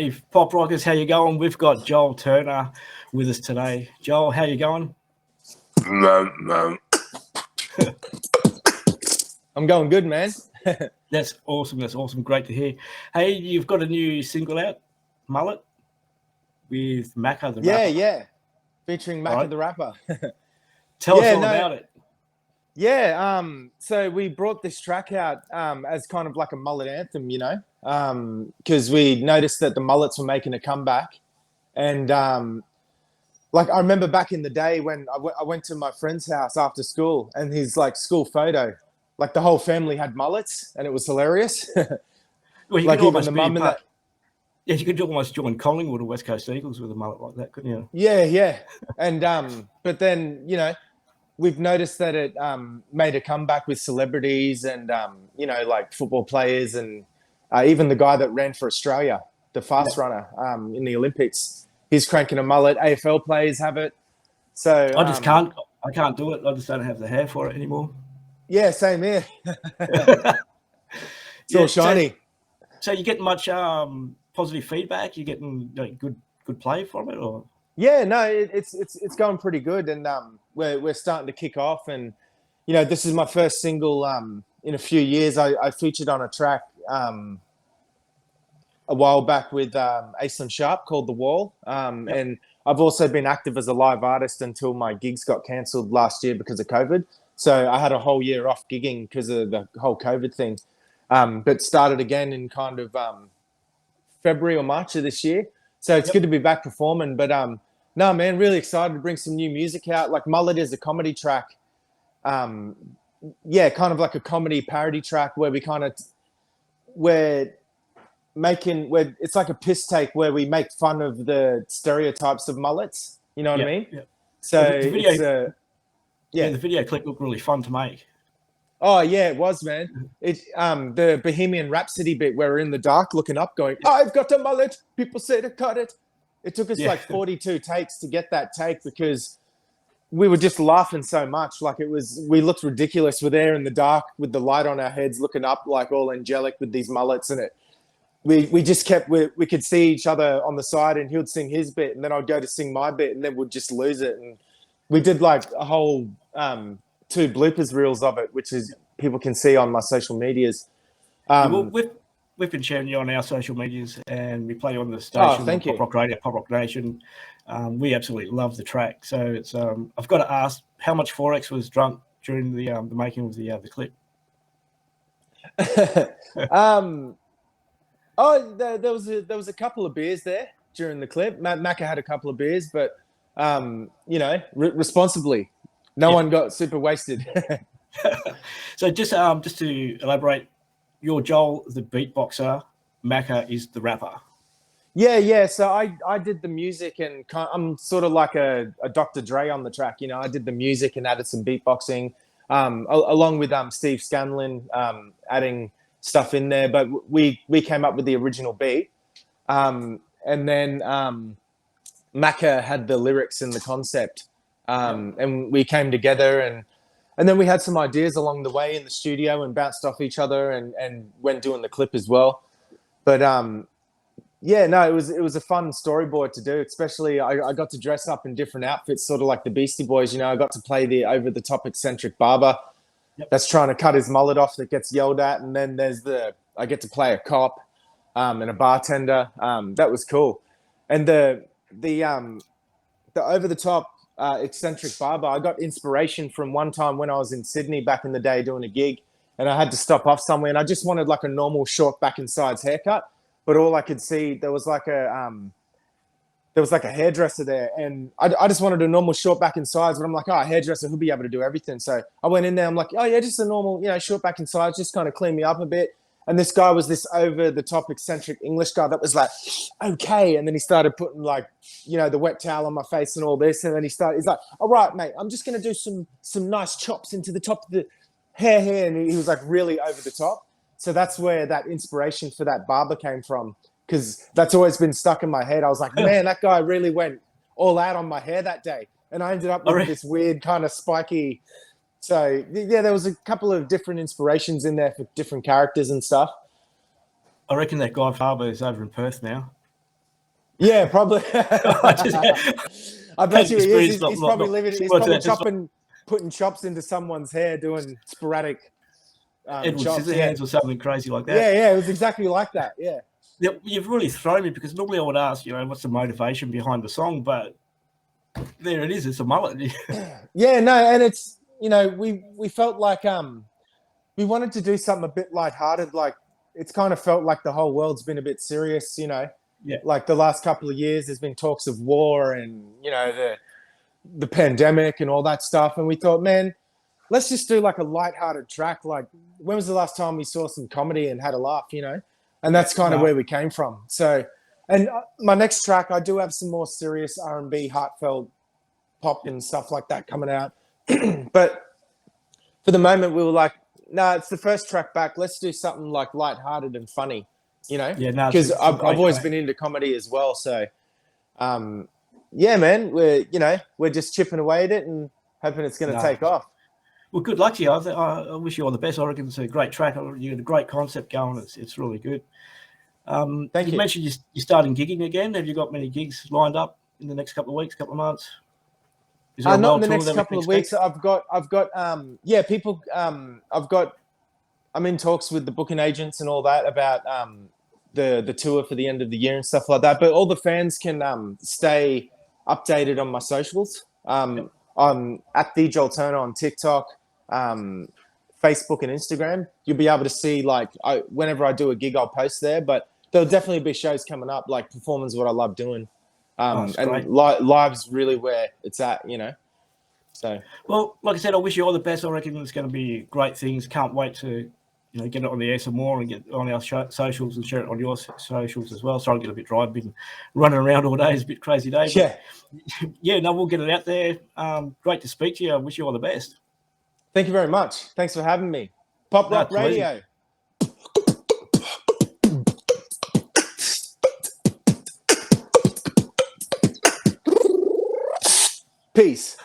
Hey, Pop Rockers, how you going? We've got Joel Turner with us today. Joel, how you going? I'm going good, man. That's awesome. That's awesome. Great to hear. Hey, you've got a new single out, Mullet, with Macca the Rapper. Yeah. Featuring Macca Right. the Rapper. Tell us all about it. Yeah, so we brought this track out as kind of like a mullet anthem, you know, because we noticed that the mullets were making a comeback. And like I remember back in the day when I went to my friend's house after school, and his like school photo, like the whole family had mullets, and it was hilarious. Well, you like could even almost the be mum and that. Yeah, you could almost join Collingwood or West Coast Eagles with a mullet like that, couldn't you? Yeah. And but then, you know, we've noticed that it made a comeback with celebrities and, you know, like football players and even the guy that ran for Australia, the fast runner in the Olympics, he's cranking a mullet. AFL players have it. So I can't do it. I just don't have the hair for it anymore. Yeah, same here. It's all shiny. So you get much positive feedback? You getting like, good play from it, or? Yeah, no, it's going pretty good, and we're starting to kick off, and you know, this is my first single in a few years. I featured on a track a while back with Aislinn Sharp called The Wall, and I've also been active as a live artist until my gigs got cancelled last year because of COVID. So I had a whole year off gigging because of the whole COVID thing, but started again in kind of February or March of this year. So it's good to be back performing, but no, man, really excited to bring some new music out. Like Mullet is a comedy track. Kind of like a comedy parody track where it's like a piss take where we make fun of the stereotypes of mullets. You know what I mean? Yeah. So the video, the video clip looked really fun to make. Oh yeah, it was, man. It the Bohemian Rhapsody bit where we're in the dark looking up going, I've got a mullet. People say to cut it. It took us like 42 takes to get that take because we were just laughing so much. Like we looked ridiculous. We're there in the dark with the light on our heads looking up like all angelic with these mullets, and we just kept, we could see each other on the side, and he would sing his bit and then I'd go to sing my bit and then we'd just lose it. And we did like a whole 2 bloopers reels of it, which is people can see on my social medias. We've been sharing you on our social medias, and we play on the station, Pop Rock Radio, Pop Rock Nation. We absolutely love the track. So it's I've got to ask, how much Forex was drunk during the making of the clip? There was a couple of beers there during the clip. Macca had a couple of beers, but you know, responsibly. No one got super wasted. So just to elaborate, you're Joel, the beatboxer. Macca is the rapper. Yeah. So I did the music, and I'm sort of like a Dr. Dre on the track. You know, I did the music and added some beatboxing, along with Steve Scanlon adding stuff in there. But we came up with the original beat, and then Macca had the lyrics and the concept. And we came together and then we had some ideas along the way in the studio and bounced off each other and when doing the clip as well. But it was a fun storyboard to do, especially I got to dress up in different outfits, sort of like the Beastie Boys. You know, I got to play the over-the-top eccentric barber that's trying to cut his mullet off that gets yelled at. And then I get to play a cop and a bartender. That was cool. And the over-the-top eccentric barber, I got inspiration from one time when I was in Sydney back in the day doing a gig, and I had to stop off somewhere, and I just wanted like a normal short back and sides haircut, but all I could see there was like a hairdresser there, and I just wanted a normal short back and sides, but I'm like, a hairdresser, he'll be able to do everything. So I went in there, I'm like, just a normal, you know, short back and sides, just kind of clean me up a bit. And this guy was this over-the-top eccentric English guy that was like, okay. And then he started putting like, you know, the wet towel on my face and all this. And then he's like, all right, mate, I'm just going to do some nice chops into the top of the hair here. And he was like really over the top. So that's where that inspiration for that barber came from, because that's always been stuck in my head. I was like, man, that guy really went all out on my hair that day. And I ended up with this weird kind of spiky. So, yeah, there was a couple of different inspirations in there for different characters and stuff. I reckon that guy Farber is over in Perth now. Yeah, probably. I bet you he is. He's not, probably not living. He's probably putting chops into someone's hair, doing sporadic Edward chops. Scissorhands or something crazy like that. Yeah, it was exactly like that. Yeah. You've really thrown me, because normally I would ask, what's the motivation behind the song, but there it is. It's a mullet. Yeah, no, and it's we felt like we wanted to do something a bit lighthearted. Like, it's kind of felt like the whole world's been a bit serious. Yeah. Like the last couple of years, there's been talks of war and the pandemic and all that stuff. And we thought, man, let's just do like a lighthearted track. Like, when was the last time we saw some comedy and had a laugh? And that's kind of where we came from. So, and my next track, I do have some more serious R&B, heartfelt pop and stuff like that coming out. But for the moment, we were like, no, it's the first track back. Let's do something like lighthearted and funny, Yeah, no, because I've always been into comedy as well. So, yeah, man, we're just chipping away at it and hoping it's going to take off. Well, good luck to you. I wish you all the best. I reckon it's a great track. You had a great concept going. It's really good. Thank you. You mentioned you're starting gigging again. Have you got many gigs lined up in the next couple of weeks, couple of months? Is there not in the next couple of weeks. I've got people. I'm in talks with the booking agents and all that about the tour for the end of the year and stuff like that. But all the fans can stay updated on my socials. I'm at the Joel Turner on TikTok, Facebook, and Instagram. You'll be able to see, like, whenever I do a gig, I'll post there. But there'll definitely be shows coming up. Like, performance is what I love doing. And live's really where it's at, So, well, like I said, I wish you all the best. I reckon it's going to be great things. Can't wait to get it on the air some more and get it on our socials and share it on your socials as well. Sorry, I get a bit dry. I've been running around all day. It's a bit crazy day. But we'll get it out there. Great to speak to you. I wish you all the best. Thank you very much. Thanks for having me. Pop Rock Radio. Peace.